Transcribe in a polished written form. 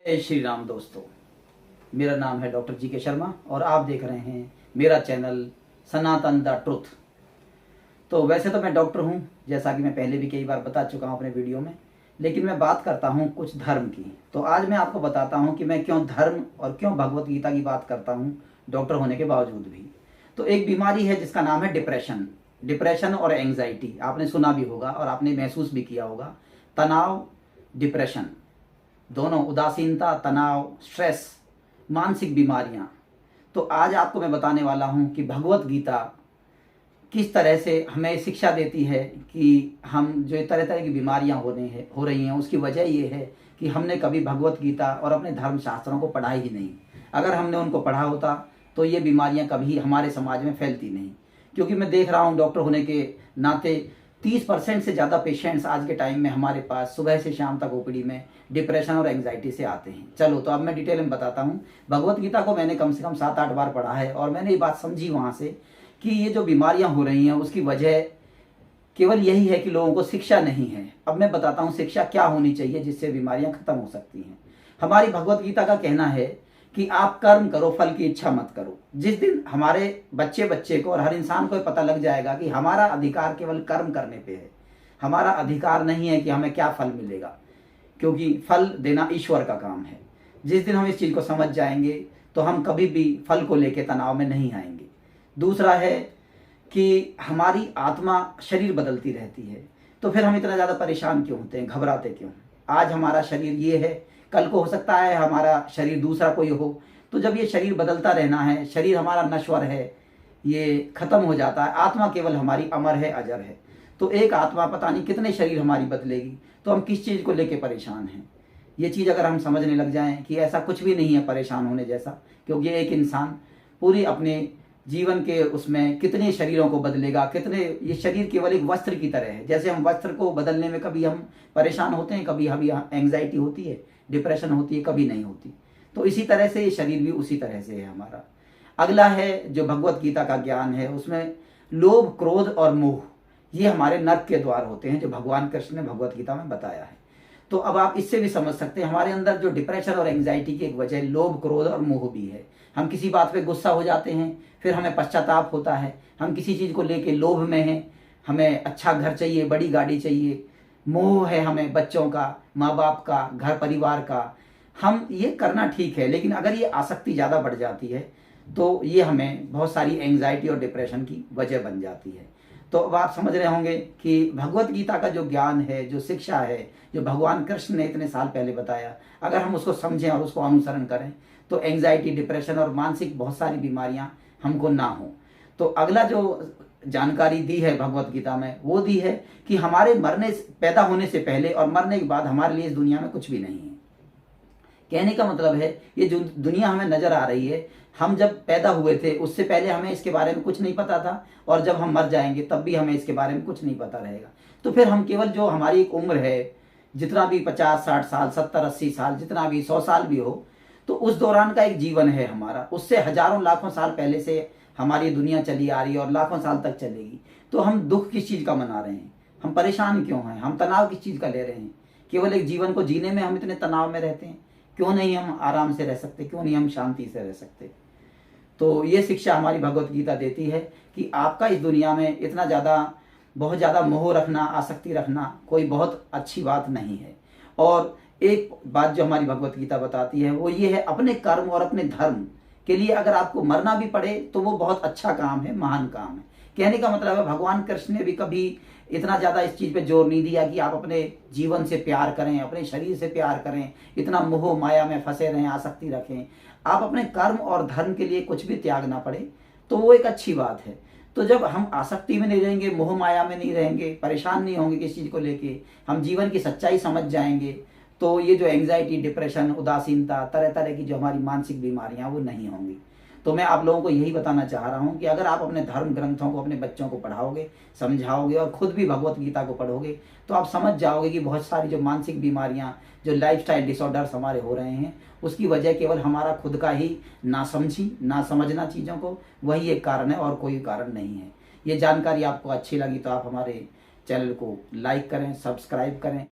जय श्री राम दोस्तों। मेरा नाम है डॉक्टर जी के शर्मा और आप देख रहे हैं मेरा चैनल सनातन द ट्रुथ। तो वैसे तो मैं डॉक्टर हूं, जैसा कि मैं पहले भी कई बार बता चुका हूं अपने वीडियो में, लेकिन मैं बात करता हूं कुछ धर्म की। तो आज मैं आपको बताता हूं कि मैं क्यों धर्म और क्यों भगवत गीता की बात करता हूं डॉक्टर होने के बावजूद भी। तो एक बीमारी है जिसका नाम है डिप्रेशन। डिप्रेशन और एंग्जाइटी आपने सुना भी होगा और आपने महसूस भी किया होगा। तनाव, डिप्रेशन, दोनों, उदासीनता, तनाव, स्ट्रेस, मानसिक बीमारियां। तो आज आपको मैं बताने वाला हूं कि भगवत गीता किस तरह से हमें शिक्षा देती है कि हम जो तरह तरह की बीमारियां हो रही हैं उसकी वजह ये है कि हमने कभी भगवत गीता और अपने धर्म शास्त्रों को पढ़ा ही नहीं। अगर हमने उनको पढ़ा होता तो ये बीमारियां कभी हमारे समाज में फैलती नहीं। क्योंकि मैं देख रहा हूँ डॉक्टर होने के नाते 30% से ज़्यादा पेशेंट्स आज के टाइम में हमारे पास सुबह से शाम तक ओपीडी में डिप्रेशन और एंग्जाइटी से आते हैं। चलो तो अब मैं डिटेल में बताता हूँ। भगवत गीता को मैंने कम से कम 7-8 बार पढ़ा है और मैंने ये बात समझी वहाँ से कि ये जो बीमारियाँ हो रही हैं उसकी वजह केवल यही है कि लोगों को शिक्षा नहीं है। अब मैं बताता हूँ शिक्षा क्या होनी चाहिए जिससे बीमारियाँ खत्म हो सकती हैं। हमारी भगवत गीता का कहना है कि आप कर्म करो, फल की इच्छा मत करो। जिस दिन हमारे बच्चे को और हर इंसान को पता लग जाएगा कि हमारा अधिकार केवल कर्म करने पे है, हमारा अधिकार नहीं है कि हमें क्या फल मिलेगा, क्योंकि फल देना ईश्वर का काम है। जिस दिन हम इस चीज़ को समझ जाएंगे तो हम कभी भी फल को लेकर तनाव में नहीं आएंगे। दूसरा है कि हमारी आत्मा, शरीर बदलती रहती है, तो फिर हम इतना ज़्यादा परेशान क्यों होते हैं, घबराते क्यों? आज हमारा शरीर ये है, कल को हो सकता है हमारा शरीर दूसरा कोई हो। तो जब ये शरीर बदलता रहना है, शरीर हमारा नश्वर है, ये खत्म हो जाता है, आत्मा केवल हमारी अमर है, अजर है। तो एक आत्मा पता नहीं कितने शरीर हमारी बदलेगी, तो हम किस चीज़ को लेके परेशान हैं? ये चीज़ अगर हम समझने लग जाएं कि ऐसा कुछ भी नहीं है परेशान होने जैसा, क्योंकि एक इंसान पूरी अपने जीवन के उसमें कितने शरीरों को बदलेगा, कितने, ये शरीर केवल एक वस्त्र की तरह है। जैसे हम वस्त्र को बदलने में कभी हम परेशान होते हैं, कभी हमें एंग्जाइटी होती है, डिप्रेशन होती है, कभी नहीं होती। तो इसी तरह से ये शरीर भी उसी तरह से है हमारा। अगला है जो भगवत गीता का ज्ञान है, उसमें लोभ, क्रोध और मोह, ये हमारे नर्क के द्वार होते हैं, जो भगवान कृष्ण ने भगवत गीता में बताया है। तो अब आप इससे भी समझ सकते हैं हमारे अंदर जो डिप्रेशन और एंग्जाइटी की एक वजह लोभ, क्रोध और मोह भी है। हम किसी बात पे गुस्सा हो जाते हैं, फिर हमें पश्चाताप होता है। हम किसी चीज़ को लेके लोभ में हैं, हमें अच्छा घर चाहिए, बड़ी गाड़ी चाहिए। मोह है हमें बच्चों का, माँ बाप का, घर परिवार का। हम ये करना ठीक है, लेकिन अगर ये आसक्ति ज़्यादा बढ़ जाती है तो ये हमें बहुत सारी एंग्जाइटी और डिप्रेशन की वजह बन जाती है। तो अब आप समझ रहे होंगे कि भगवत गीता का जो ज्ञान है, जो शिक्षा है, जो भगवान कृष्ण ने इतने साल पहले बताया, अगर हम उसको समझें और उसको अनुसरण करें तो एंग्जाइटी, डिप्रेशन और मानसिक बहुत सारी बीमारियां हमको ना हो। तो अगला जो जानकारी दी है भगवत गीता में, वो दी है कि हमारे पैदा होने से पहले और मरने के बाद हमारे लिए इस दुनिया में कुछ भी नहीं है। कहने का मतलब है ये जो दुनिया हमें नजर आ रही है, हम जब पैदा हुए थे उससे पहले हमें इसके बारे में कुछ नहीं पता था, और जब हम मर जाएंगे तब भी हमें इसके बारे में कुछ नहीं पता रहेगा। तो फिर हम केवल जो हमारी एक उम्र है, जितना भी 50-60 साल, 70-80 साल, जितना भी 100 साल भी हो, तो उस दौरान का एक जीवन है हमारा। उससे हजारों लाखों साल पहले से हमारी दुनिया चली आ रही है और लाखों साल तक चलेगी। तो हम दुख किस चीज़ का मना रहे हैं, हम परेशान क्यों हैं, हम तनाव किस चीज़ का ले रहे हैं? केवल एक जीवन को जीने में हम इतने तनाव में रहते हैं। क्यों नहीं हम आराम से रह सकते, क्यों नहीं हम शांति से रह सकते? तो ये शिक्षा हमारी भगवत गीता देती है कि आपका इस दुनिया में इतना ज़्यादा, बहुत ज़्यादा मोह रखना, आसक्ति रखना कोई बहुत अच्छी बात नहीं है। और एक बात जो हमारी भगवत गीता बताती है वो ये है, अपने कर्म और अपने धर्म के लिए अगर आपको मरना भी पड़े तो वो बहुत अच्छा काम है, महान काम है। कहने का मतलब है भगवान कृष्ण ने भी कभी इतना ज़्यादा इस चीज़ पे जोर नहीं दिया कि आप अपने जीवन से प्यार करें, अपने शरीर से प्यार करें, इतना मोह माया में फंसे रहें, आसक्ति रखें। आप अपने कर्म और धर्म के लिए कुछ भी त्याग ना पड़े तो वो एक अच्छी बात है। तो जब हम आसक्ति में नहीं रहेंगे, मोह माया में नहीं रहेंगे, परेशान नहीं होंगे किसी चीज़ को लेके, हम जीवन की सच्चाई समझ जाएंगे, तो ये जो एंग्जाइटी, डिप्रेशन, उदासीनता, तरह तरह की जो हमारी मानसिक बीमारियां वो नहीं होंगी। तो मैं आप लोगों को यही बताना चाह रहा हूं कि अगर आप अपने धर्म ग्रंथों को अपने बच्चों को पढ़ाओगे, समझाओगे और खुद भी भगवत गीता को पढ़ोगे तो आप समझ जाओगे कि बहुत सारी जो मानसिक बीमारियां, जो लाइफस्टाइल डिसऑर्डर्स हमारे हो रहे हैं, उसकी वजह केवल हमारा खुद का ही ना समझना चीज़ों को, वही एक कारण है और कोई कारण नहीं है। ये जानकारी आपको अच्छी लगी तो आप हमारे चैनल को लाइक करें, सब्सक्राइब करें।